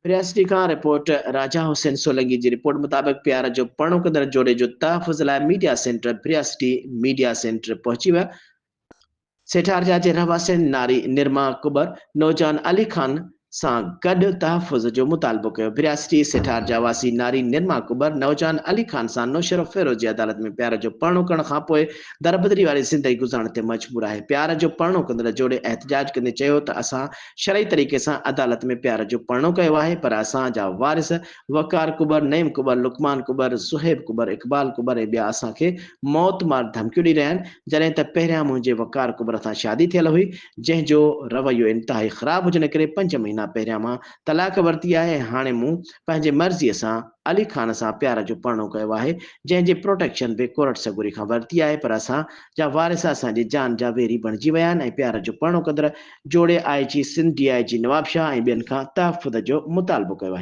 रियासती खां रिपोर्ट राजा हुसैन सोलंकी जी रिपोर्ट मुताबिक़ प्यार जो परणो कंदड़ जोड़े जो तहफ़ुज़ लाइ मीडिया सेंटर रियासती मीडिया सेंटर पहुची विया। सेठारजा जे रहवासियुनि नारी निर्मा कुबर नौजवान अली खान सां गॾु तहफ़ुज़ जो मुतालबो कयो। रियासती सेठारजा वासी नारी निर्मा कुबर नौजवान अली खान सां नौशरो फ़िरोज़ी अदालत में प्यार जो परणो करण खां पोइ दरबदरी वारी ज़िंदगी गुज़ारण ते मजबूर आहे। प्यार जो परणो कंदड़ जोड़े एहतजाज कंदे चयो त असां शरई तरीक़े सां अदालत में प्यार जो परणो कयो आहे, पर असांजा वारिस वकार कुबर, नईम कुबर, लुकमान कुबर, सुहेब कुबर, इक़बाल कुबर ऐं ॿिया असांखे मौत मार धमकियूं ॾेई रहिया आहिनि। जॾहिं त पहिरियां मुंहिंजे वकार कुबर सां शादी थियल हुई, जंहिंजो रवैयो इंतिहाई ख़राब हुजण करे 5 महीना पहिरियां मां तलाक वरिती आहे ऐं हाणे मूं पंहिंजे मर्ज़ीअ सां अली खान सां प्यार जो परणो कयो आहे, जंहिंजी प्रोटेक्शन बि कोर्ट सगुरी खां वरिती आहे, पर असांजा वारिस असांजी जान जा वेरी बणिजी विया आहिनि ऐं प्यार जो परणो कंदड़ जोड़े IG सिंध DIG नवाब शाह ऐं ॿियनि खां तहफ़ुज़ जो मुतालबो कयो आहे।